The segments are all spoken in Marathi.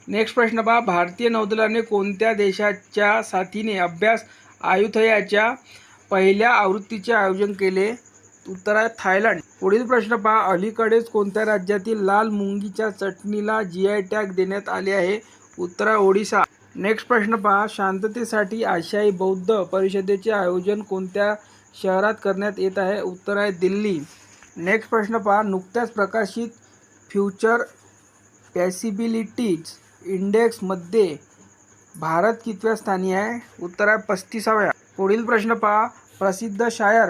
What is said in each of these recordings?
नेक्स्ट प्रश्न पहा, भारतीय नौदलाने कोणत्या देशाच्या साथीने अभ्यास आयुथयाच्या पहिल्या आवृत्तीचे आयोजन केले? उत्तर आहे थायलंड. पुढील प्रश्न पहा, अलीकडेच कोणत्या राज्यातील लाल मुंगीच्या चटणीला GI टॅग देण्यात आले आहे? उत्तर आहे ओडिशा. नेक्स्ट प्रश्न पहा, शांततेसाठी आशियाई बौद्ध परिषदेचे आयोजन कोणत्या शहरात करण्यात येत आहे? उत्तर आहे दिल्ली. नेक्स्ट प्रश्न पहा, नुकत्याच प्रकाशित फ्युचर पॉसिबिलिटीज इंडेक्समध्ये भारत कितव्या स्थानी आहे? उत्तर आहे 35व्या. पुढील प्रश्न पहा, प्रसिद्ध शायर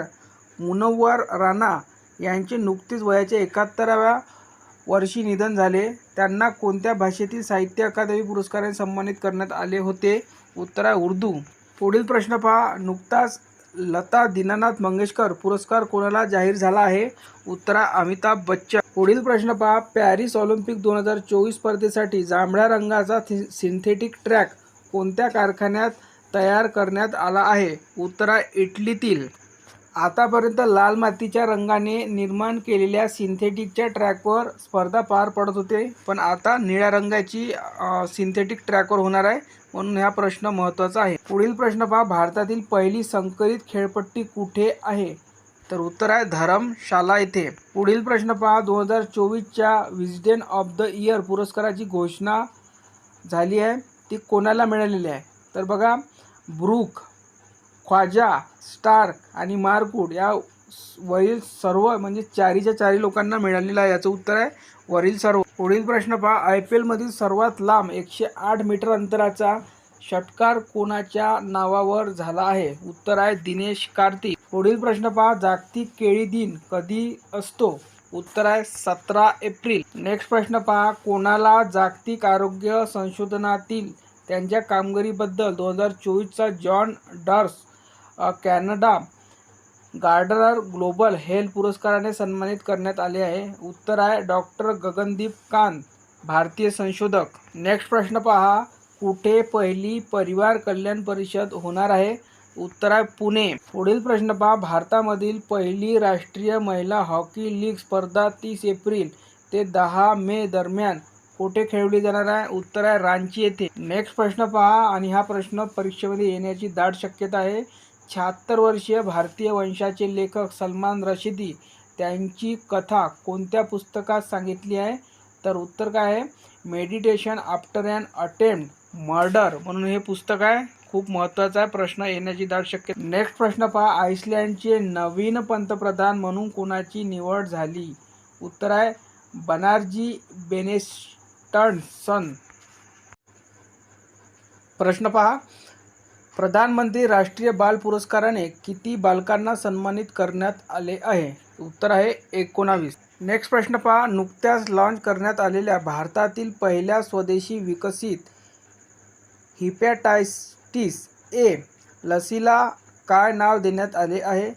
मुनव्वर राणा यांचे नुकतेच वयाच्या 71व्या वर्षी निधन झाले. त्यांना कोणत्या भाषेतील साहित्य अकादमी पुरस्काराने सन्मानित करण्यात आले होते? उत्तर आहे उर्दू. पुढील प्रश्न पहा, नुकताच लता दीनानाथ मंगेशकर पुरस्कार कोणाला जाहीर झाला आहे? उत्तर आहे अमिताभ बच्चन. पुढील प्रश्न पहा, पॅरिस ऑलिम्पिक 2024 स्पर्धेसाठी जांभळ्या रंगाचा सिंथेटिक ट्रॅक कोणत्या कारखान्यात तयार करण्यात आला आहे? उत्तर आहे इटलीतील. आतापर्यंत लाल मातीच्या रंगाने निर्माण केलेल्या सिंथेटिकच्या ट्रॅकवर स्पर्धा पार पडत होते, पण आता निळ्या रंगाची सिंथेटिक ट्रॅकवर होणार आहे, म्हणून हा प्रश्न महत्त्वाचा आहे. पुढील प्रश्न पहा, भारतातील पहिली संकलित खेळपट्टी कुठे आहे? तर उत्तर आहे धरमशाला येथे. पुढील प्रश्न पहा, 2024च्या विस्डन ऑफ द इयर पुरस्काराची घोषणा झाली आहे, ती कोणाला मिळालेली आहे? तर बघा, ब्रूक, ख्वाजा, स्टार्क आणि मार्कवूड या वरील सर्व म्हणजे चारीच्या चारी लोकांना मिळालेलं आहे. याचं उत्तर आहे वरील सर्व. पुढील प्रश्न पहा, IPL मधील सर्वात लांब 108 मीटर अंतराचा षटकार कोणाच्या नावावर झाला आहे? उत्तर आहे दिनेश कार्तिक. पुढील प्रश्न पहा, जागतिक केळी दिन कधी असतो? उत्तर आहे 17 एप्रिल. नेक्स्ट प्रश्न पहा, कोणाला जागतिक आरोग्य संशोधनातील त्यांच्या कामगिरीबद्दल 2024चा John Dirks Canada Gardner Global Health पुरस्काराने सन्मानित करण्यात आले आहे? उत्तर आहे डॉक्टर गगनदीप कांत, भारतीय संशोधक. नेक्स्ट प्रश्न पहा, कुठे पहिली परिवार कल्याण परिषद होणार आहे? उत्तर आहे पुणे. पुढील प्रश्न पहा, भारतामधील पहिली राष्ट्रीय महिला हॉकी लीग स्पर्धा 30 एप्रिल ते 10 मे दरम्यान कुठे खेळवली जाणार आहे? उत्तर आहे रांची येथे. नेक्स्ट प्रश्न पहा, आणि हा प्रश्न परीक्षेमध्ये येण्याची दाट शक्यता आहे. 76 वर्षीय भारतीय वंशाचे लेखक सलमान रशिदी त्यांची कथा कोणत्या पुस्तकात सांगितली आहे? तर उत्तर काय आहे? Meditation after an attempt murder म्हणून हे पुस्तक आहे. खूप महत्त्वाचा आहे, प्रश्न येण्याची दाट शक्यता. नेक्स्ट प्रश्न पहा, आइसलँडचे नवीन पंतप्रधान म्हणून कोणाची निवड झाली? उत्तर आहे बनार्जी बेनिस्टसन. प्रश्न पहा, प्रधानमंत्री राष्ट्रीय बाल पुरस्काराने किती बालकांना सन्मानित करण्यात आले आहे? उत्तर आहे 19. नेक्स्ट प्रश्न पहा, नुकत्याच लॉन्च करण्यात आलेल्या भारतातील पहिल्या स्वदेशी विकसित हिपॅटायटिस ए लसीला काय नाव देण्यात आले आहे?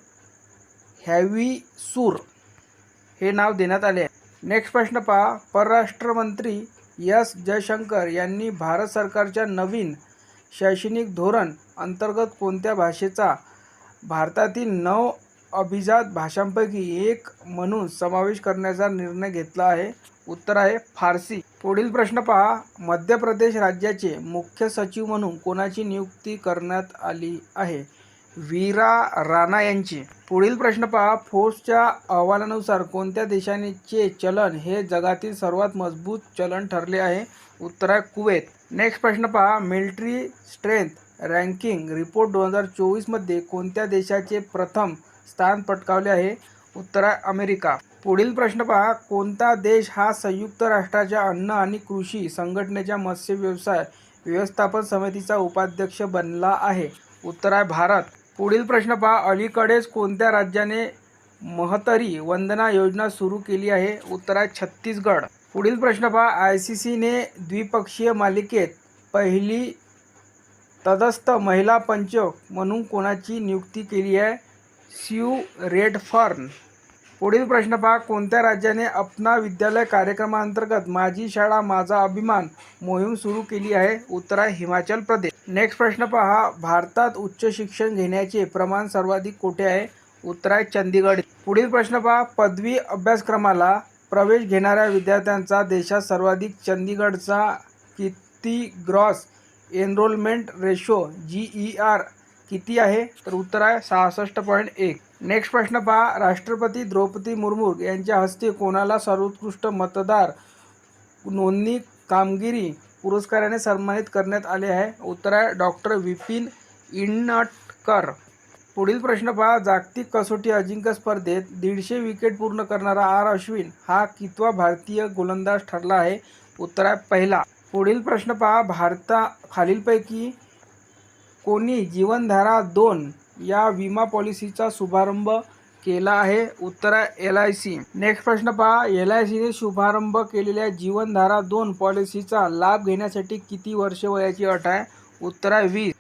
हॅव्हिसूर हे नाव देण्यात आले आहे. नेक्स्ट प्रश्न पहा, परराष्ट्र मंत्री एस जयशंकर यांनी भारत सरकारच्या नवीन शैक्षणिक धोरण अंतर्गत कोणत्या भाषेचा भारतातील 9 अभिजात भाषांपैकी एक म्हणून समावेश करण्याचा निर्णय घेतला आहे? उत्तर आहे फारसी. पुढील प्रश्न पहा, मध्य प्रदेश राज्याचे मुख्य सचिव म्हणून कोणाची नियुक्ती करण्यात आली आहे? वीरा राणा यांची. पुढील प्रश्न पहा, फोर्ब्सच्या अहवालानुसार कोणत्या देशाचे चलन हे जगातील सर्वात मजबूत चलन ठरले आहे? उत्तर आहे कुवेत. नेक्स्ट प्रश्न पहा, मिलिटरी स्ट्रेंथ रँकिंग रिपोर्ट 2024 मध्ये कोणत्या देशाचे प्रथम स्थान पटकावले आहे? उत्तर आहे अमेरिका. पुढील प्रश्न पहा, कोणता देश हा संयुक्त राष्ट्राच्या अन्न आणि कृषी संघटनेच्या मत्स्य व्यवसाय व्यवस्थापन समितीचा उपाध्यक्ष बनला आहे? उत्तर आहे भारत. पुढील प्रश्न पहा, अलीकडेच कोणत्या राज्याने महतरी वंदना योजना सुरू केली आहे? उत्तर आहे छत्तीसगड. पुढील प्रश्न पहा, ICCने द्विपक्षीय मालिकेत पहिली तटस्थ महिला पंच म्हणून कोणाची नियुक्ती केली आहे? Sue Redfern. पुढील प्रश्न पहा, कोणत्या राज्याने अपना विद्यालय कार्यक्रमांतर्गत माझी शाळा माझा अभिमान मोहीम सुरू केली आहे? उत्तर आहे हिमाचल प्रदेश. नेक्स्ट प्रश्न पहा, भारतात उच्च शिक्षण घेण्याचे प्रमाण सर्वाधिक कुठे आहे? उत्तर आहे चंदीगड. पुढील प्रश्न पहा, पदवी अभ्यासक्रमाला प्रवेश घेणाऱ्या विद्यार्थ्यांचा देशात सर्वाधिक चंदीगडचा नियुक्ती ग्रॉस एनरोलमेंट रेशो GER किती आहे? तर उत्तर आहे 66.1. नेक्स्ट प्रश्न पहा. राष्ट्रपती द्रौपदी मुर्मू यांच्या हस्ते कोणाला सर्वोत्कृष्ट मतदार नोंदणी कामगिरी पुरस्काराने सन्मानित करण्यात आले आहे? उत्तर आहे डॉक्टर विपिन इटनकर. पुढील प्रश्न पहा. जागतिक कसोटी अजिंक्य स्पर्धेत 150 विकेट पूर्ण करणारा अश्विन हा कितवा भारतीय गोलंदाज ठरला आहे? उत्तर आहे पहिला. पुढील प्रश्न पहा. खालीलपैकी कोणी जीवनधारा 2 या विमा पॉलिसीचा शुभारंभ केला आहे? उत्तर आहे LIC. नेक्स्ट प्रश्न पहा. LICने शुभारंभ केलेल्या जीवनधारा 2 पॉलिसीचा लाभ घेण्यासाठी किती वर्षे वयाची अट आहे? उत्तर आहे 20.